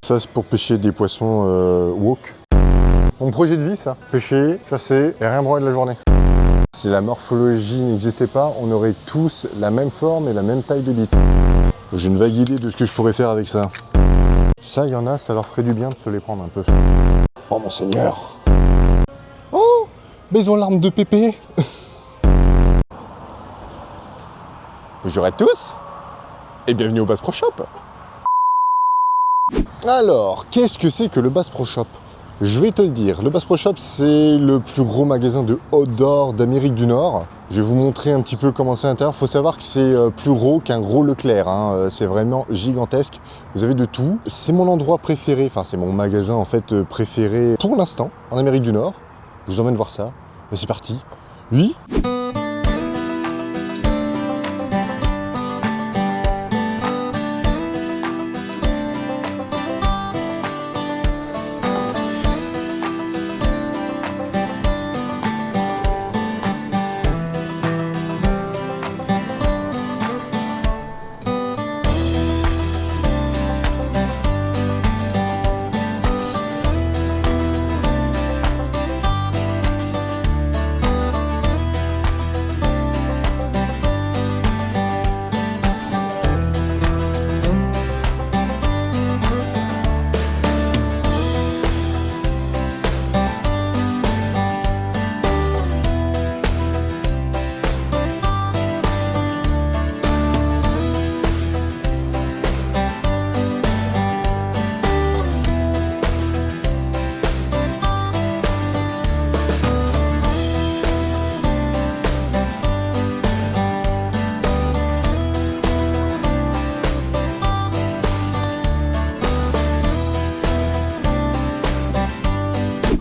Ça, c'est pour pêcher des poissons wok. Mon projet de vie, ça. Pêcher, chasser et rien branler de la journée. Si la morphologie n'existait pas, on aurait tous la même forme et la même taille de bite. J'ai une vague idée de ce que je pourrais faire avec ça. Ça, il y en a, ça leur ferait du bien de se les prendre un peu. Oh mon Seigneur! Oh! Maison l'arme de pépé! Bonjour à tous et bienvenue au Bass Pro Shop. Alors, qu'est-ce que c'est que le Bass Pro Shop? Je vais te le dire, le Bass Pro Shop, c'est le plus gros magasin de outdoor d'Amérique du Nord. Je vais vous montrer un petit peu comment c'est à l'intérieur. Il faut savoir que c'est plus gros qu'un gros Leclerc, hein. C'est vraiment gigantesque. Vous avez de tout. C'est mon endroit préféré, enfin c'est mon magasin en fait préféré pour l'instant en Amérique du Nord. Je vous emmène voir ça. Et c'est parti. Oui.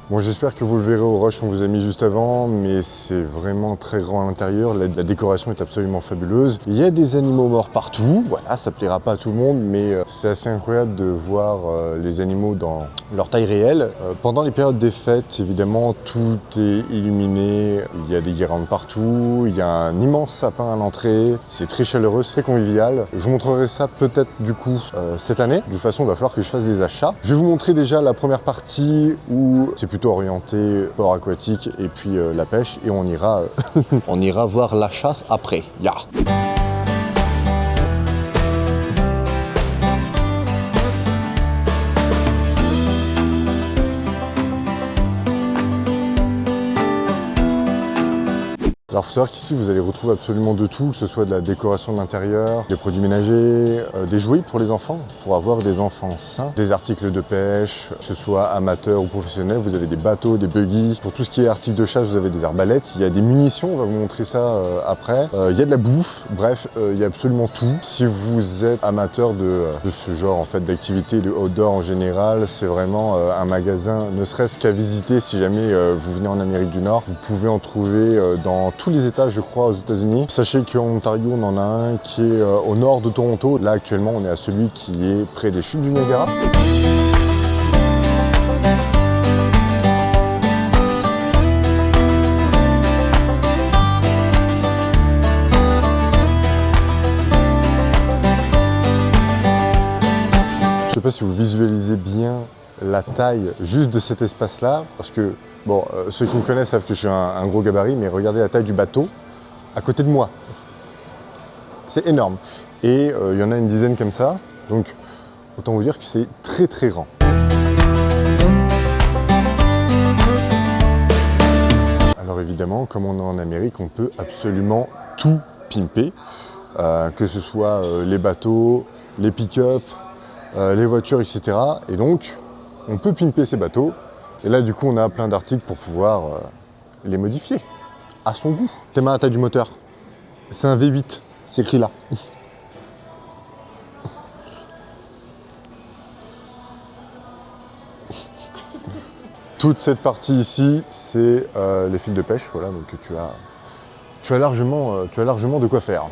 Bon, j'espère que vous le verrez au rush qu'on vous a mis juste avant, mais c'est vraiment très grand à l'intérieur. La décoration est absolument fabuleuse. Il y a des animaux morts partout. Voilà, ça plaira pas à tout le monde, mais c'est assez incroyable de voir les animaux dans leur taille réelle. Pendant les périodes des fêtes, évidemment, tout est illuminé. Il y a des guirlandes partout. Il y a un immense sapin à l'entrée. C'est très chaleureux, c'est très convivial. Je vous montrerai ça peut-être du coup cette année. De toute façon, il va falloir que je fasse des achats. Je vais vous montrer déjà la première partie où c'est plutôt orienté sport aquatique et puis la pêche, et on ira on ira voir la chasse après. Ya. Alors, il faut savoir qu'ici, vous allez retrouver absolument de tout, que ce soit de la décoration de l'intérieur, des produits ménagers, des jouets pour les enfants, pour avoir des enfants sains, des articles de pêche, que ce soit amateurs ou professionnels. Vous avez des bateaux, des buggy. Pour tout ce qui est articles de chasse, vous avez des arbalètes. Il y a des munitions, on va vous montrer ça après. Il y a de la bouffe, bref, il y a absolument tout. Si vous êtes amateur de ce genre en fait, d'activité, de outdoor en général, c'est vraiment un magasin, ne serait-ce qu'à visiter si jamais vous venez en Amérique du Nord. Vous pouvez en trouver dans tous les états, je crois, aux États-Unis. Sachez qu'en Ontario, on en a un qui est au nord de Toronto. Là, actuellement, on est à celui qui est près des chutes du Niagara. Je ne sais pas si vous visualisez bien la taille juste de cet espace-là, parce que bon, ceux qui me connaissent savent que je suis un gros gabarit, mais regardez la taille du bateau à côté de moi. C'est énorme. Et il y en a une dizaine comme ça, donc autant vous dire que c'est très très grand. Alors évidemment, comme on est en Amérique, on peut absolument tout pimper, que ce soit les bateaux, les pick-up, les voitures, etc. Et donc, on peut pimper ces bateaux. Et là, du coup, on a plein d'articles pour pouvoir les modifier à son goût. T'es mal à la taille du moteur. C'est un V8, c'est écrit là. Toute cette partie ici, c'est les fils de pêche. Voilà, donc tu as largement de quoi faire.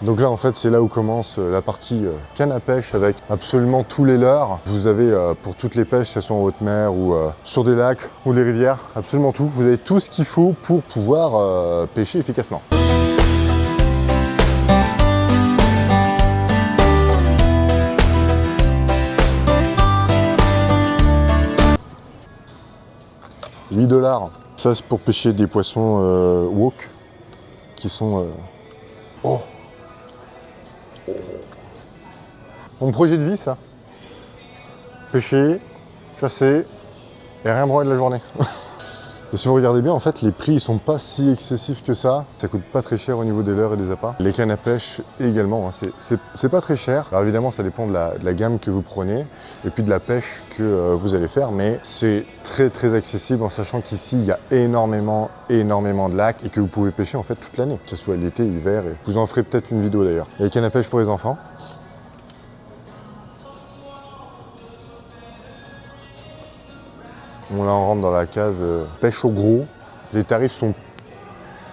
Donc là, en fait, c'est là où commence la partie canne à pêche avec absolument tous les leurres. Vous avez pour toutes les pêches, que ce soit en haute mer ou sur des lacs ou des rivières, absolument tout. Vous avez tout ce qu'il faut pour pouvoir pêcher efficacement. $8. Ça, c'est pour pêcher des poissons wok qui sont... Oh. Mon projet de vie, ça. Pêcher, chasser et rien branler de la journée. Et si vous regardez bien, en fait, les prix ils sont pas si excessifs que ça. Ça coûte pas très cher au niveau des leurres et des appâts. Les cannes à pêche également, hein, c'est pas très cher. Alors évidemment, ça dépend de la gamme que vous prenez et puis de la pêche que vous allez faire, mais c'est très accessible en sachant qu'ici, il y a énormément de lacs et que vous pouvez pêcher en fait toute l'année, que ce soit l'été, l'hiver. Et je vous en ferai peut-être une vidéo d'ailleurs. Il y a les cannes à pêche pour les enfants. Bon, là, on rentre dans la case pêche au gros. Les tarifs sont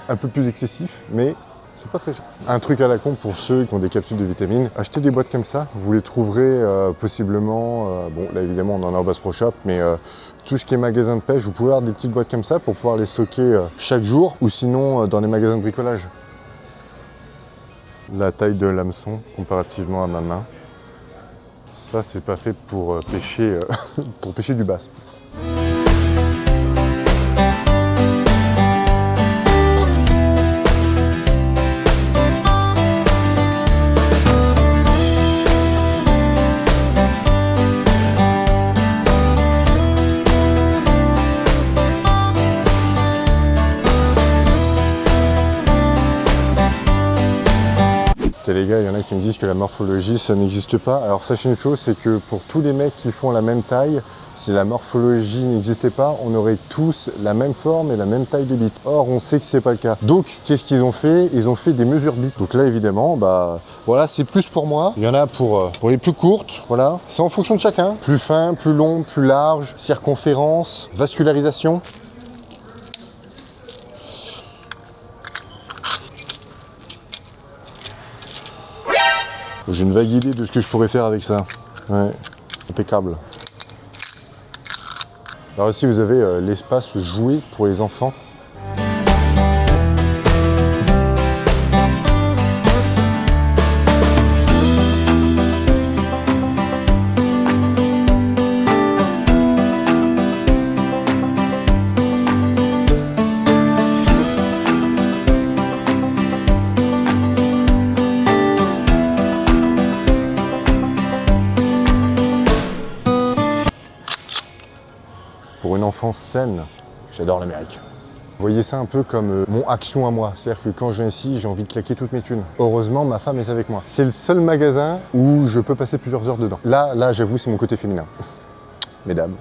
un peu plus excessifs, mais c'est pas très cher. Un truc à la con pour ceux qui ont des capsules de vitamines, achetez des boîtes comme ça. Vous les trouverez possiblement, bon là évidemment on en a au Bass Pro Shop, mais tout ce qui est magasin de pêche, vous pouvez avoir des petites boîtes comme ça pour pouvoir les stocker chaque jour, ou sinon dans les magasins de bricolage. La taille de l'hameçon comparativement à ma main, ça c'est pas fait pour pêcher, pour pêcher du bass. Les gars, il y en a qui me disent que la morphologie ça n'existe pas. Alors sachez une chose, c'est que pour tous les mecs qui font la même taille, si la morphologie n'existait pas, on aurait tous la même forme et la même taille de bite. Or on sait que c'est pas le cas. Donc qu'est-ce qu'ils ont fait? Ils ont fait des mesures bite. Donc là évidemment, bah voilà, c'est plus pour moi. Il y en a pour les plus courtes, voilà. C'est en fonction de chacun. Plus fin, plus long, plus large, circonférence, vascularisation. J'ai une vague idée de ce que je pourrais faire avec ça. Ouais, impeccable. Alors ici, vous avez l'espace jouet pour les enfants. Pour une enfance saine, j'adore l'Amérique. Vous voyez ça un peu comme mon action à moi. C'est-à-dire que quand je viens ici, j'ai envie de claquer toutes mes thunes. Heureusement, ma femme est avec moi. C'est le seul magasin où je peux passer plusieurs heures dedans. Là, j'avoue, c'est mon côté féminin. Mesdames.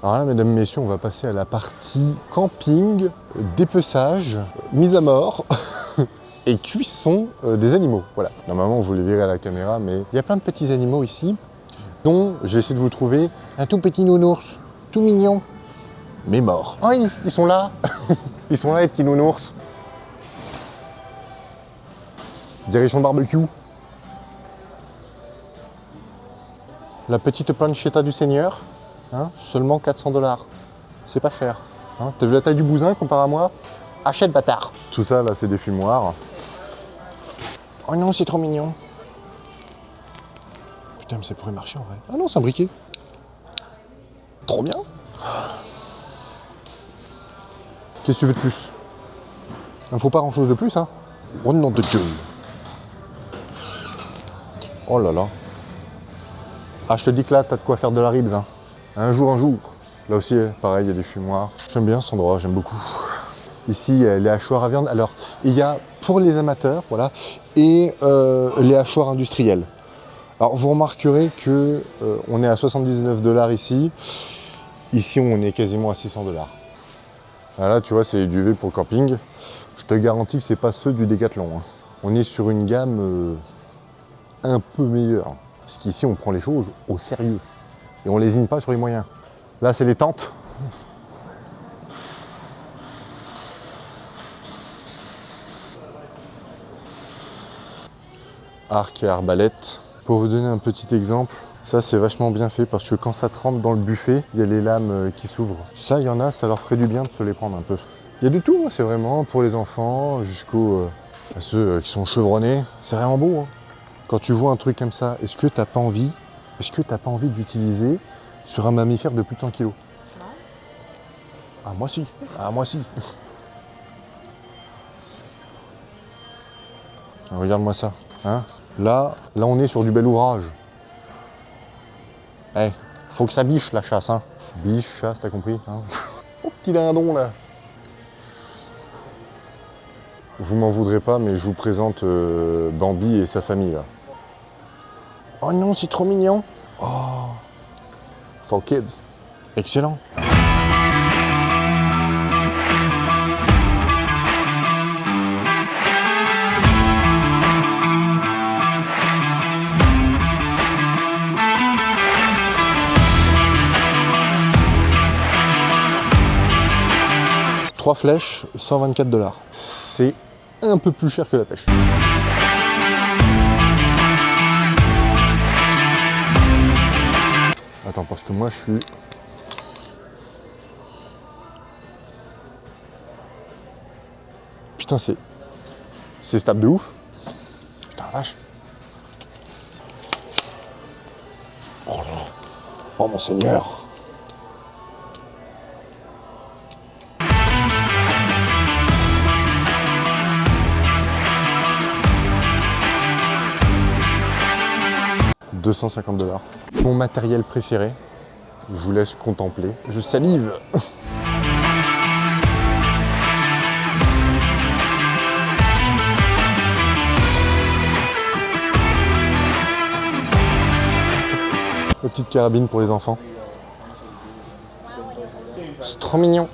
Alors là, mesdames, messieurs, on va passer à la partie camping, dépeçage, mise à mort et cuisson des animaux. Voilà. Normalement, vous les verrez à la caméra, mais il y a plein de petits animaux ici, dont j'ai essayé de vous trouver un tout petit nounours, tout mignon, mais mort. Oh, ils sont là. Ils sont là, les petits nounours. Direction barbecue. La petite pancetta du Seigneur, hein, seulement 400 $. C'est pas cher. Hein. T'as vu la taille du bousin comparé à moi? Achète, bâtard. Tout ça, là, c'est des fumoirs. Oh non, c'est trop mignon. Putain, mais ça pourrait marcher en vrai. Ah non, c'est un briquet. Trop bien. Qu'est-ce que tu veux de plus? Il ne faut pas grand-chose de plus, hein. Oh nom de Dieu. Oh là là. Ah, je te dis que là, t'as de quoi faire de la ribs, hein. Un jour. Là aussi, pareil, il y a des fumoirs. J'aime bien cet endroit, j'aime beaucoup. Ici, les hachoirs à viande. Alors, il y a pour les amateurs, voilà, et les hachoirs industriels. Alors, vous remarquerez que on est à 79 $ ici. Ici, on est quasiment à 600 $. Là, tu vois, c'est du UV pour le camping. Je te garantis que c'est pas ceux du Décathlon. Hein. On est sur une gamme un peu meilleure. Parce qu'ici, on prend les choses au sérieux. Et on lésine pas sur les moyens. Là, c'est les tentes. Arc et arbalète. Pour vous donner un petit exemple, ça c'est vachement bien fait parce que quand ça trempe dans le buffet, il y a les lames qui s'ouvrent. Ça, il y en a, ça leur ferait du bien de se les prendre un peu. Il y a de tout, c'est vraiment pour les enfants jusqu'aux à ceux qui sont chevronnés. C'est vraiment beau. Hein. Quand tu vois un truc comme ça, est-ce que t'as pas envie d'utiliser sur un mammifère de plus de 100 kg? Ah, moi si. Ah, moi si. Regarde-moi ça. Hein, là, on est sur du bel ouvrage. Eh, faut que ça biche la chasse, hein. Biche, chasse, t'as compris, hein. Oh, petit dindon, là. Vous m'en voudrez pas, mais je vous présente Bambi et sa famille, là. Oh non, c'est trop mignon. Oh. For kids. Excellent. Trois flèches, 124 $. C'est un peu plus cher que la pêche. Attends, parce que moi je suis... Putain, c'est stable de ouf. Putain, la vache. Oh là là. Oh mon Seigneur. $250. Mon matériel préféré, je vous laisse contempler. Je salive. La petite carabine pour les enfants. C'est trop mignon.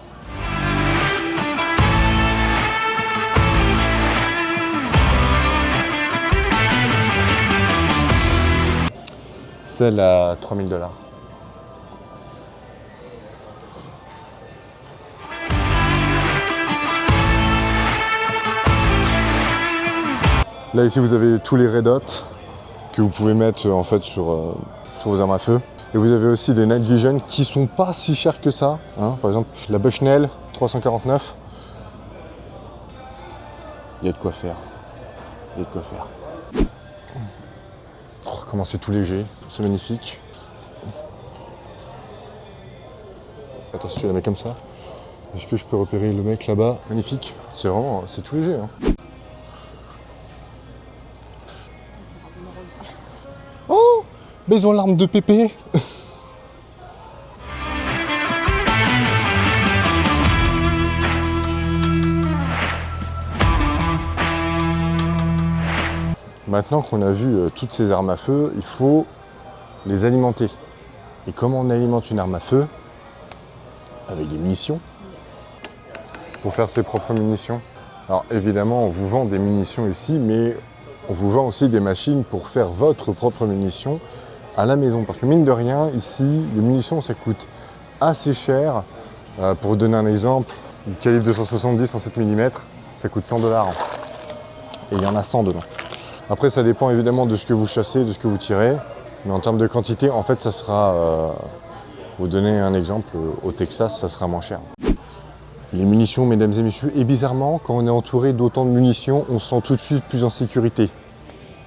Celle à $3000. Là ici vous avez tous les red hot que vous pouvez mettre en fait sur vos armes à feu. Et vous avez aussi des night vision qui sont pas si chers que ça. Hein. Par exemple la Bushnell 349. Il y a de quoi faire. Il y a de quoi faire. Oh, comment c'est tout léger, c'est magnifique. Attends, si tu la mets comme ça, est-ce que je peux repérer le mec là-bas? Magnifique, c'est vraiment, c'est tout léger. Hein. Oh, mais ils ont l'arme de pépé. Maintenant qu'on a vu toutes ces armes à feu, il faut les alimenter. Et comment on alimente une arme à feu? Avec des munitions. Pour faire ses propres munitions. Alors évidemment, on vous vend des munitions ici, mais on vous vend aussi des machines pour faire votre propre munition à la maison. Parce que mine de rien, ici, les munitions, ça coûte assez cher. Pour vous donner un exemple, le calibre 270 en 7 mm, ça coûte $100. Et il y en a 100 dedans. Après, ça dépend évidemment de ce que vous chassez, de ce que vous tirez. Mais en termes de quantité, en fait, ça sera... vous donner un exemple, au Texas, ça sera moins cher. Les munitions, mesdames et messieurs, et bizarrement, quand on est entouré d'autant de munitions, on se sent tout de suite plus en sécurité.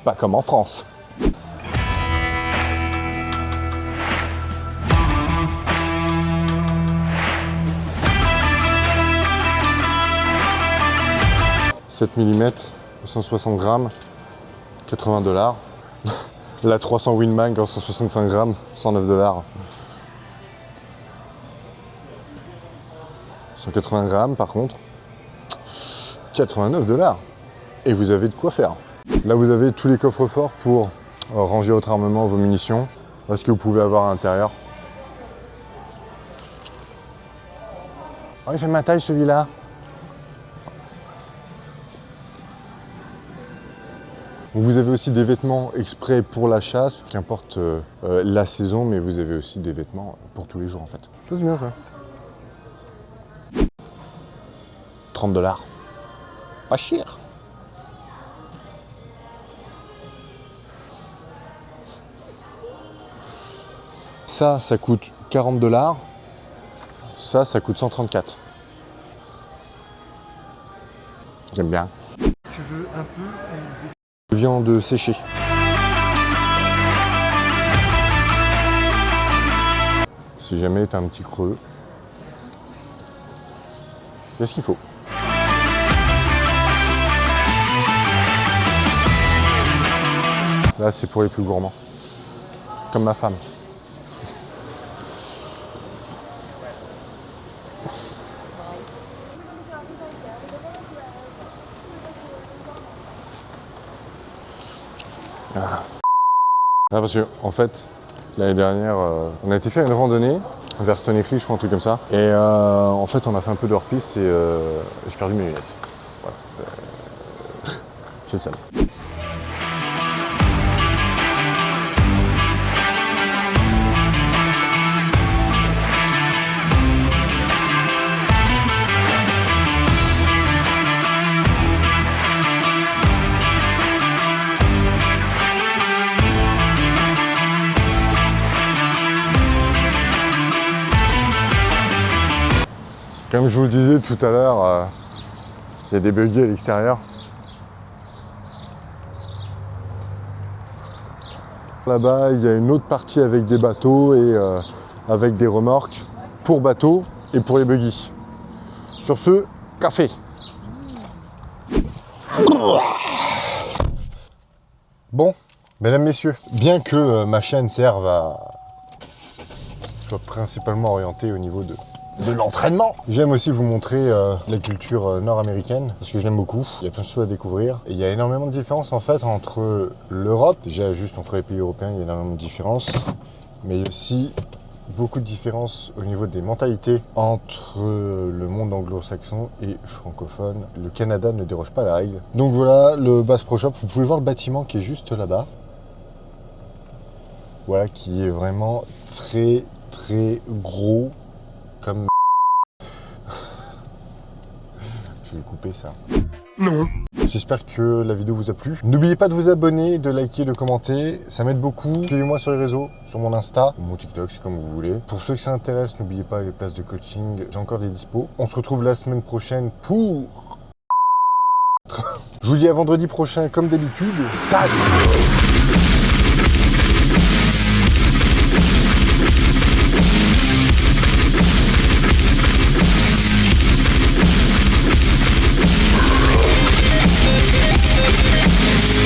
Pas comme en France. « 7 mm, 160 grammes, $80. La 300 Win Mag en 165 grammes, $109. 180 grammes par contre, $89. Et vous avez de quoi faire. Là vous avez tous les coffres forts pour ranger votre armement, vos munitions. Voilà ce que vous pouvez avoir à l'intérieur. Oh, il fait ma taille celui-là. Vous avez aussi des vêtements exprès pour la chasse, qu'importe la saison, mais vous avez aussi des vêtements pour tous les jours en fait. Ça c'est bien ça. $30. Pas cher. Ça coûte $40. Ça coûte 134. J'aime bien. Tu veux un peu Viande séchée. Si jamais t'as un petit creux, Il y a ce qu'il faut. Là, c'est pour les plus gourmands. Comme ma femme. Ah, parce que, en fait, l'année dernière, on a été faire une randonnée vers Stony Creek, je crois, un truc comme ça. Et en fait, on a fait un peu de hors-piste et j'ai perdu mes lunettes. Voilà. J'ai le seum. Comme je vous le disais tout à l'heure, il y a des buggy à l'extérieur. Là-bas, il y a une autre partie avec des bateaux et avec des remorques pour bateaux et pour les buggy. Sur ce, café. Bon, mesdames, messieurs, bien que ma chaîne serve soit principalement orientée au niveau de l'entraînement. J'aime aussi vous montrer la culture nord-américaine parce que je l'aime beaucoup. Il y a plein de choses à découvrir. Et il y a énormément de différences en fait entre l'Europe, déjà juste entre les pays européens, il y a énormément de différences. Mais il y a aussi beaucoup de différences au niveau des mentalités entre le monde anglo-saxon et francophone. Le Canada ne déroge pas à la règle. Donc voilà le Bass Pro Shop. Vous pouvez voir le bâtiment qui est juste là-bas. Voilà, qui est vraiment très très gros. Comme... Je vais couper ça. Non. J'espère que la vidéo vous a plu. N'oubliez pas de vous abonner, de liker, de commenter. Ça m'aide beaucoup. Suivez-moi sur les réseaux, sur mon Insta, ou mon TikTok, c'est comme vous voulez. Pour ceux qui s'intéressent, n'oubliez pas les places de coaching. J'ai encore des dispos. On se retrouve la semaine prochaine pour... Je vous dis à vendredi prochain, comme d'habitude.